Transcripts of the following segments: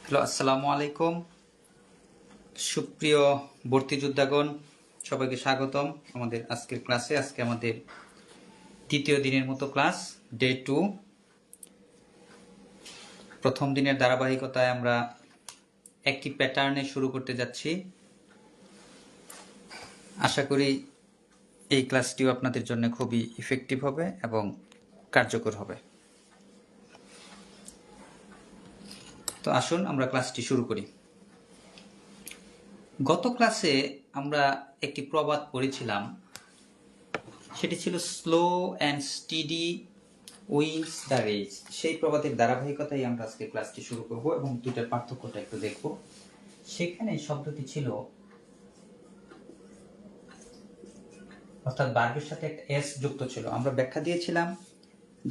Hello, আসসালামু আলাইকুম। সুপ্রিয় ভর্তি যোদ্ধাগণ, সবাইকে স্বাগতম আমাদের আজকের ক্লাসে। আজকে আমাদের তৃতীয় দিনের মতো ক্লাস, ডে 2। প্রথম দিনের ধারাবাহিকতায় আমরা একটি প্যাটার্নে শুরু করতে যাচ্ছি। আশা করি এই ক্লাসটিও আপনাদের জন্য খুবই ইফেক্টিভ হবে এবং কার্যকর হবে। তো আসুন আমরা ক্লাসটি শুরু করি। গত ক্লাসে আমরা একটি প্রবাদ পড়েছিলাম, সেটি ছিল slow and steady wins the race. সেই প্রবাদের ধারাবাহিকতায় আমরা আজকে ক্লাসটি শুরু করব এবং দুটার পার্থক্যটা একটু দেখব। সেখানে শব্দটি ছিল, অর্থাৎ ভার্বের সাথে একটা এস যুক্ত ছিল। আমরা ব্যাখ্যা দিয়েছিলাম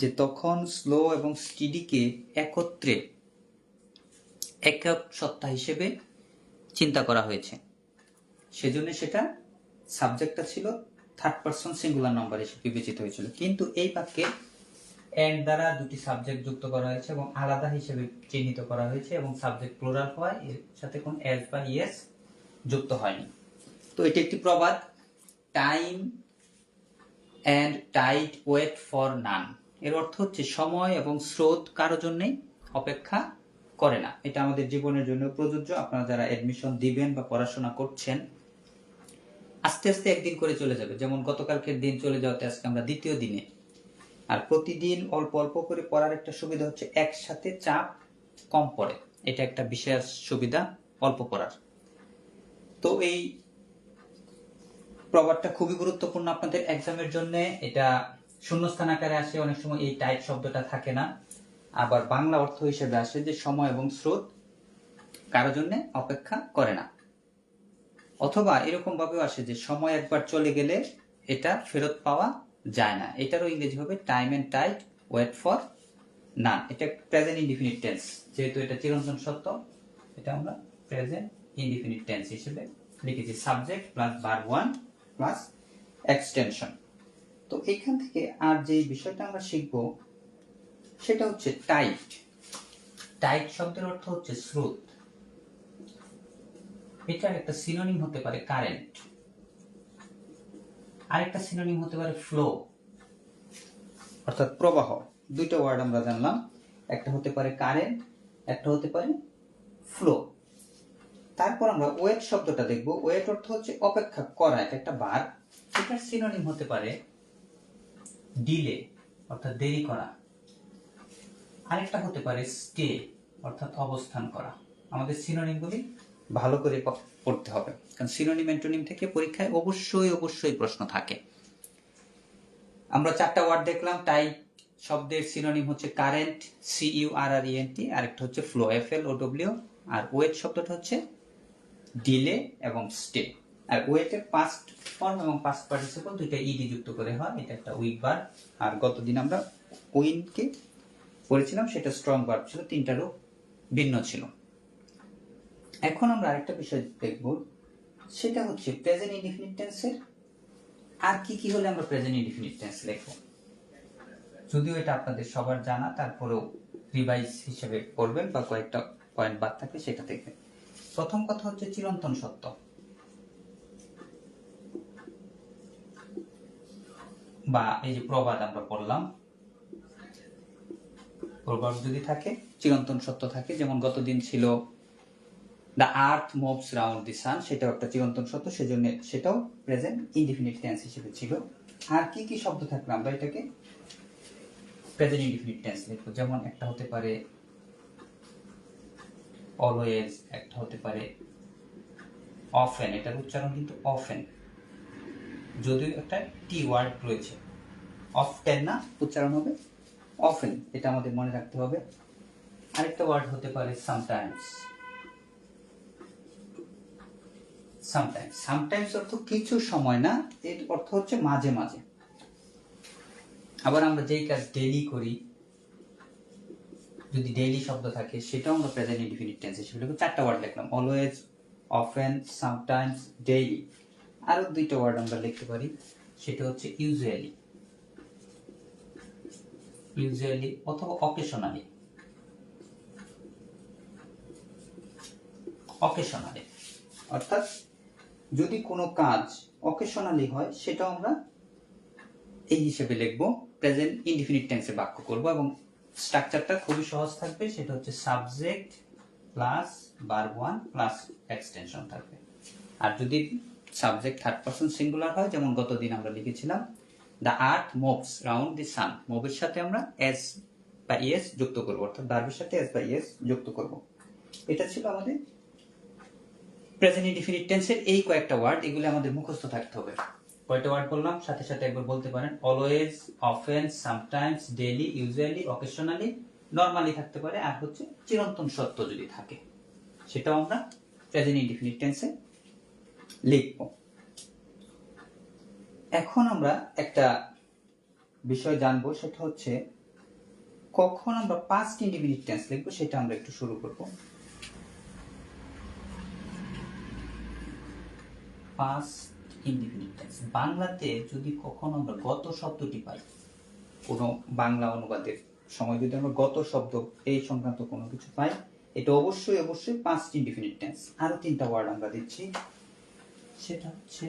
যে তখন স্লো এবং স্টিডিকে একত্রে একক সত্তা হিসেবে চিন্তা করা হয়েছে, সেজন্য সেটা সাবজেক্টটা ছিল থার্ড পারসন সিঙ্গুলার নাম্বার হিসেবে বিবেচিত হয়েছিল। কিন্তু এই বাক্যে এন্ড দ্বারা দুটি সাবজেক্ট যুক্ত করা হয়েছে এবং আলাদা হিসেবে চিহ্নিত করা হয়েছে এবং সাবজেক্ট প্লুরাল হয়, এর সাথে কোনো এস বা ইয়েস যুক্ত হয়নি। তো এটি একটি প্রবাদ, time and tide wait for none. এর অর্থ হচ্ছে সময় এবং স্রোত কারো জন্যই অপেক্ষা করে না। এটা আমাদের জীবনের জন্য প্রযোজ্য। আপনারা যারা অ্যাডমিশন দিবেন বা পড়াশোনা করছেন, আস্তে আস্তে একদিন করে চলে যাবে। যেমন গতকালকের দিন চলে যাওয়াতে আজকে আমরা দ্বিতীয় দিনে। আর প্রতিদিন অল্প অল্প করে পড়ার একটা সুবিধা হচ্ছে একসাথে চাপ কম পড়ে। এটা একটা বিশেষ সুবিধা অল্প পড়ার। তো এই প্রবাদটা খুবই গুরুত্বপূর্ণ আপনাদের এক্সামের জন্য। এটা শূন্যস্থান আকারে আসে, অনেক সময় এই টাইপ শব্দটা থাকে না। আবার বাংলা অর্থ হিসেবে আসে যে সময় এবং স্রোত কারো জন্য অপেক্ষা করে না। অথবা এরকম ভাবেও আসে যে সময় একবার চলে গেলে এটা ফেরত পাওয়া যায় না। এটারও ইংরেজি হবে time and tide wait for none. এটা প্রেজেন্ট ইনডিফিনিট টেন্স, যেহেতু এটা চিরন্তন সত্য, এটা আমরা প্রেজেন্ট ইনডিফিনিট টেন্স হিসেবে লিখেছি। Subject plus verb one plus extension. তো এখান থেকে আর যে বিষয়টা আমরা শিখব সেটা হচ্ছে টাইড। টাইড শব্দের অর্থ হচ্ছে স্রোত। এটার একটা সিনোনিম হতে পারে কারেন্ট, আরেকটা সিনোনিম হতে পারে ফ্লো, অর্থাৎ প্রবাহ। দুইটা ওয়ার্ড আমরা জানলাম, একটা হতে পারে কারেন্ট, একটা হতে পারে ফ্লো। তারপর আমরা ওয়েট শব্দটা দেখব। ওয়েট অর্থ হচ্ছে অপেক্ষা করা, এটা একটা ভার্ব। এটার সিনোনিম হতে পারে ডিলে, অর্থাৎ দেরি করা। আরেকটা হতে পারে স্টে, অর্থাৎ অবস্থান করা। আমাদের সিনোনিমগুলি ভালো করে পড়তে হবে, কারণ সিনোনিম অ্যান্টোনিম থেকে পরীক্ষায় অবশ্যই প্রশ্ন থাকে। আমরা চারটা ওয়ার্ড দেখলাম। টাইপ শব্দের সিনোনিম হচ্ছে কারেন্ট, CURRENT, আরেকটা হচ্ছে ফ্লো, FLOW, আর ওয়েট শব্দটা হচ্ছে ডিলে এবং স্টে। আর ওয়েটের পাস্ট ফর্ম এবং পাস্ট পার্টিসিপল দুইটা ইডি যুক্ত করে হয়। এটা একটা উইক ভার্ব। আর গতদিন আমরা উইনকে পড়েছিলাম, সেটা স্ট্রং ভার্ব ছিল, তিনটা রূপ ভিন্ন ছিল। এখন আমরা আরেকটা বিষয় দেখব, সেটা হচ্ছে প্রেজেন্ট ইনডিফিনিট টেন্সের আর কি কি হলে আমরা প্রেজেন্ট ইনডিফিনিট টেন্স লিখব। যদিও এটা আপনাদের সবার জানা, তারপরেও রিভাইজ হিসেবে পড়বেন বা কয়েকটা পয়েন্ট বাদ থাকলে সেটা দেখবেন। প্রথম কথা হচ্ছে চিরন্তন সত্য, বা এই যে প্রবাদ আমরা পড়লাম, প্রবাদ যদি থাকে, চিরন্তন সত্য থাকে, যেমন গতদিন ছিল the earth moves round the sun, সেটাও একটা চিরন্তন সত্য, সেজন্য সেটাও প্রেজেন্ট ইনডিফিনিট টেন্স হিসেবে ছিল। আর কি কি শব্দ থাকলে আমরা এটাকে প্রেজেন্ট ইনডিফিনিট টেন্স লিখব, যেমন একটা হতে পারে অলওয়েজ, একটা হতে পারে অফেন। এটার উচ্চারণ কিন্তু অফেন, যদিও একটা টি ওয়ার্ড রয়েছে। অফটেন না, উচ্চারণ হবে অফেন, এটা আমাদের মনে রাখতে হবে। আরেকটা ওয়ার্ড হতে পারে সামটাইমস। সামটাইমস, সামটাইমস অর্থ কিছু সময় না, এর অর্থ হচ্ছে মাঝে মাঝে। আবার আমরা যেই কাজ ডেইলি করি, যদি ডেইলি শব্দ থাকে, সেটাও আমরা প্রেজেন্ট ইনডিফিনিট টেন্স হিসেবে লিখব। চারটা ওয়ার্ড লিখলাম, অলওয়েজ, অফেন, সামটাইমস, ডেইলি। আরো দুইটা ওয়ার্ড আমরা লিখতে পারি, সেটা হচ্ছে ইউজুয়ালি, ইউজুয়ালি অথবা অকেশনালি। অকেশনালি, অর্থাৎ যদি কোনো কাজ অকেশনালি হয় সেটাও আমরা এই হিসেবে লিখব, প্রেজেন্ট ইনডিফিনিট টেন্সে বাক্য করব এবং স্ট্রাকচারটা খুবই সহজ থাকবে। সেটা হচ্ছে subject plus verb one plus extension থাকবে। আর যদি সাবজেক্ট থার্ড পারসন সিঙ্গুলার হয়, যেমন গতদিন আমরা লিখেছিলাম the earth moves round the sun, মুভের সাথে আমরা এস বা ইএস যুক্ত করব, অর্থাৎ ভার্বের সাথে এস বা ইএস যুক্ত করব। এটা ছিল আমাদের প্রেজেন্ট ইনডিফিনিট টেন্সের এই কয়েকটা ওয়ার্ড, এগুলো আমাদের মুখস্থ থাকতে হবে। কয়টা ওয়ার্ড বললাম সাথে সাথে একবার বলতে পারেন। Always, often, sometimes, daily, usually, occasionally, normally থাকতে পারে, আর হচ্ছে চিরন্তন সত্য যদি থাকে সেটাও আমরা প্রেজেন্ট ইনডিফিনিট টেন্সে লিখব। এখন আমরা একটা বিষয় জানবো, সেটা হচ্ছে কখন আমরা পাস্ট ইনডিফিনিট টেন্স লিখবো, সেটা আমরা একটু শুরু করব। পাস্ট ইনডিফিনিট টেন্স বাংলাতে যদি কখনো আমরা গত শব্দটি পাই, কোনো বাংলা অনুবাদের সময় যদি আমরা গত শব্দ এই সংক্রান্ত কোনো কিছু পাই, এটা অবশ্যই অবশ্যই পাস্ট ইনডিফিনিট টেন্স। আরো তিনটা ওয়ার্ড আমরা দিচ্ছি, সেটা হচ্ছে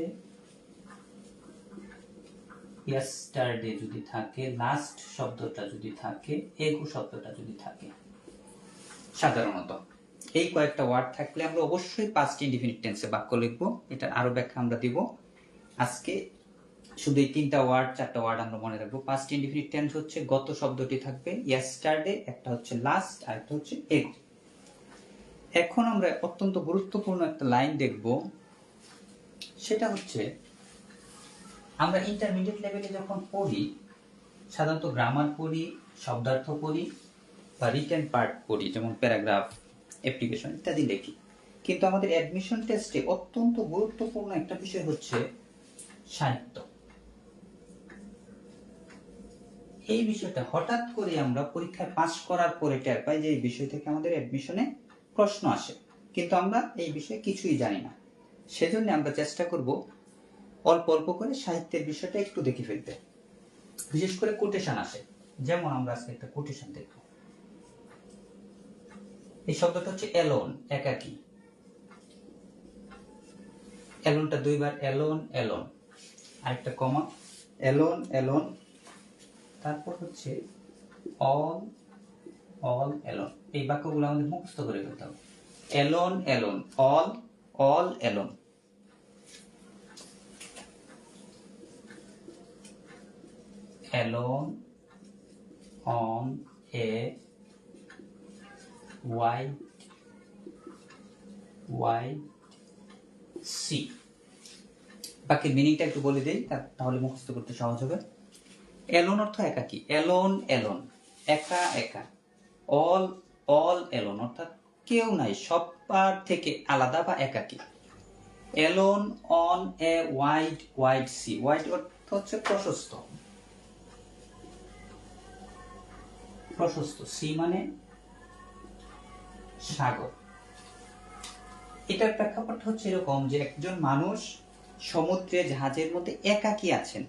yesterday যদি থাকে, লাস্ট শব্দটা যদি থাকে, এগো শব্দটা যদি থাকে, সাধারণত এই কয়েকটা ওয়ার্ড থাকলে আমরা অবশ্যই পাস্ট ইনডিফিনিট টেন্সে বাক্য লিখব। এটার আরো ব্যাখ্যা আমরা দিব। আজকে শুধু এই তিনটা ওয়ার্ড, চারটা ওয়ার্ড আমরা মনে রাখবো। পাস্ট ইনডিফিনিট টেন্স হচ্ছে গত শব্দটি থাকবে yesterday, একটা হচ্ছে লাস্ট, আর একটা হচ্ছে এগো। এখন আমরা অত্যন্ত গুরুত্বপূর্ণ একটা লাইন দেখব, সেটা হচ্ছে আমরা ইন্টারমিডিয়েট লেভেলে যখন পড়ি, সাধারণত গ্রামার পড়ি, শব্দার্থ পড়ি বা রিটেন পার্ট পড়ি, যেমন প্যারাগ্রাফ, অ্যাপ্লিকেশন ইত্যাদি লিখি। কিন্তু আমাদের অ্যাডমিশন টেস্টে অত্যন্ত গুরুত্বপূর্ণ একটা বিষয় হচ্ছে সাহিত্য। এই বিষয়টা হঠাৎ করে আমরা পরীক্ষায় পাস করার পরে টের পাই যে এই বিষয় থেকে আমাদের অ্যাডমিশনে প্রশ্ন আসে, কিন্তু আমরা এই বিষয়ে কিছুই জানি না। সেজন্য আমরা চেষ্টা করব অল্প অল্প করে সাহিত্যের বিষয়টা একটু দেখে ফেলতে। বিশেষ করে কোটেশন আসে, যেমন আমরা আজকে একটা কোটেশন দেখব। এই শব্দটা হচ্ছে এলোন, একাকী। এলোনটা দুইবার, এলোন এলোন, আরেকটা কমা, এলোন এলোন, তারপর হচ্ছে অল অল এলোন। এই বাক্যগুলো আমাদের মুখস্থ করে ফেলতে হবে। Alone alone, all all alone. Alone on a wide sea. বাকি মিনিংটা একটু বলে দেই, তাহলে মুখস্থ করতে সহজ হবে। এলোন অর্থ একাকী, এলোন এলোন, একা একা। অল অল এলোন অর্থাৎ কেউ নাই, সবার থেকে আলাদা বা একাকী। Alone on a wide sea, wide অর্থ হচ্ছে প্রশস্ত, প্রশস্ত, সি মানে সাগর। এটার প্রেক্ষাপট হচ্ছে এরকম যে একজন মানুষ সমুদ্রে জাহাজের মধ্যে একাকী আছেন,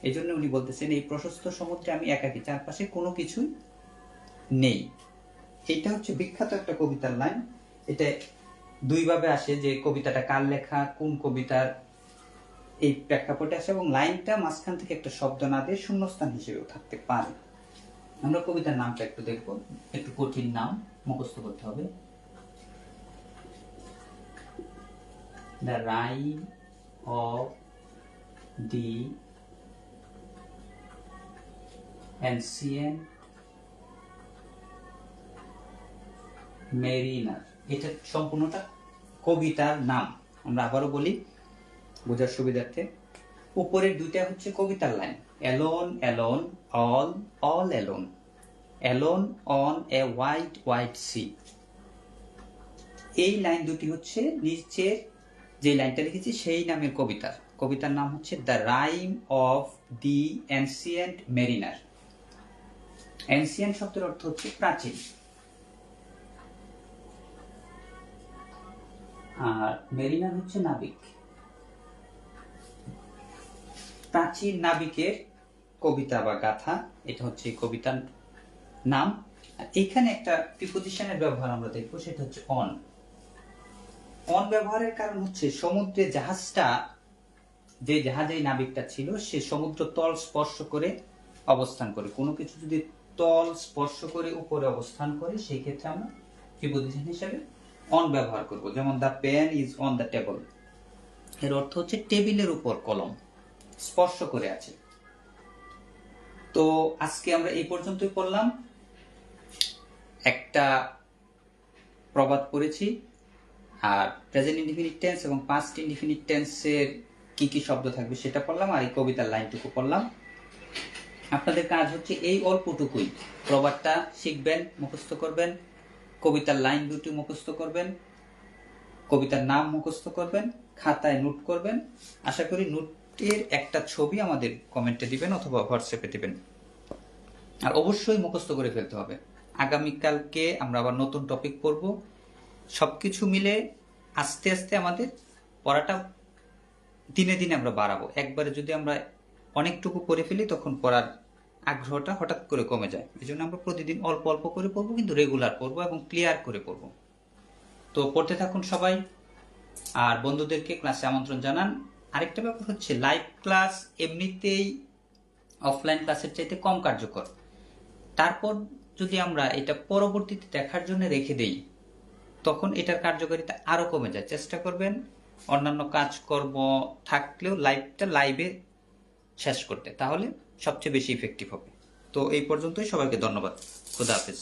এই জন্য উনি বলতেছেন এই প্রশস্ত সমুদ্রে আমি একাকী, চারপাশে কোনো কিছু নেই। এটা হচ্ছে বিখ্যাত একটা কবিতার লাইন। এটা দুইভাবে আসে যে কবিতাটা কার লেখা, কোন কবিতার, এই প্রেক্ষাপটে আসে, এবং লাইনটা মাঝখান থেকে একটা শব্দ না দিয়ে শূন্যস্থান হিসেবেও থাকতে পারে। আমরা কবিতার নামটা একটু দেখব, একটু কঠিন নাম, মুখস্থ করতে হবে। The rime of the ancient mariner. এটা সম্পূর্ণটা কবিতার নাম। আমরা আবারও বলি বোঝার সুবিধার্থে, উপরের দুইটা হচ্ছে কবিতার line, alone alone, all all alone, alone on a wide sea. এই লাইন দুটি হচ্ছে নিচের যে লাইনটা লিখেছি সেই নামের কবিতার। কবিতার নাম হচ্ছে the rime of the ancient mariner. Ancient শব্দের অর্থ হচ্ছে প্রাচীন, আর মেরিনার হচ্ছে নাবিক। প্রাচীন নাবিকের কবিতা বা গাথা, এটা হচ্ছে কবিতার নাম। এখানে একটা প্রিপোজিশনের ব্যবহার আমরা দেখবো, সেটা হচ্ছে অন। অন ব্যবহারের কারণ হচ্ছে সমুদ্রে জাহাজটা, যে জাহাজে নাবিকটা ছিল সে সমুদ্র তল স্পর্শ করে অবস্থান করে। কোনো কিছু যদি তল স্পর্শ করে উপরে অবস্থান করে সেই ক্ষেত্রে আমরা প্রিপজিশন হিসেবে অন ব্যবহার করব। যেমন the pen is on the table, এর অর্থ হচ্ছে টেবিলের উপর কলম স্পর্শ করে আছে। তো আজকে আমরা এই পর্যন্তই পড়লাম। একটা প্রবাদ পড়েছি, আর প্রেজেন্ট ইনডিফিনিট টেন্স এবং পাস্ট ইনডিফিনিট টেন্সের কি কি শব্দ থাকবে সেটা পড়লাম, আর এই কবিতার লাইনটুকু পড়লাম। আপনাদের কাজ হচ্ছে এই অল্পটুকুই, প্রবাদটা শিখবেন, মুখস্থ করবেন, কবিতার লাইন দুটি মুখস্থ করবেন, কবিতার নাম মুখস্থ করবেন, খাতায় নোট করবেন। আশা করি নোটের একটা ছবি আমাদের কমেন্টে দিবেন অথবা হোয়াটসঅ্যাপে দিবেন। আর অবশ্যই মুখস্থ করে ফেলতে হবে। আগামীকালকে আমরা আবার নতুন টপিক পড়ব। সবকিছু মিলে আস্তে আস্তে আমাদের পড়াটা দিনে দিনে আমরা বাড়াবো। একবারে যদি আমরা অনেকটুকু করে ফেলি তখন পড়ার আগ্রহটা হঠাৎ করে কমে যায়। এই জন্য আমরা প্রতিদিন অল্প অল্প করে পড়বো, কিন্তু রেগুলার পড়বো এবং ক্লিয়ার করে পড়বো। তো পড়তে থাকুন সবাই, আর বন্ধুদেরকে ক্লাসে আমন্ত্রণ জানান। আরেকটা ব্যাপার হচ্ছে লাইভ ক্লাস এমনিতেই অফলাইন ক্লাসের চাইতে কম কার্যকর। তারপর যদি আমরা এটা পরবর্তীতে দেখার জন্য রেখে দেই তখন এটার কার্যকারিতা আরো কমে যায়। চেষ্টা করবেন অন্যান্য কাজকর্ম থাকলেও লাইভটা লাইভে শেষ করতে, তাহলে সবচেয়ে বেশি ইফেক্টিভ হবে। তো এই পর্যন্তই, সবাইকে ধন্যবাদ। খুদা হাফেজ।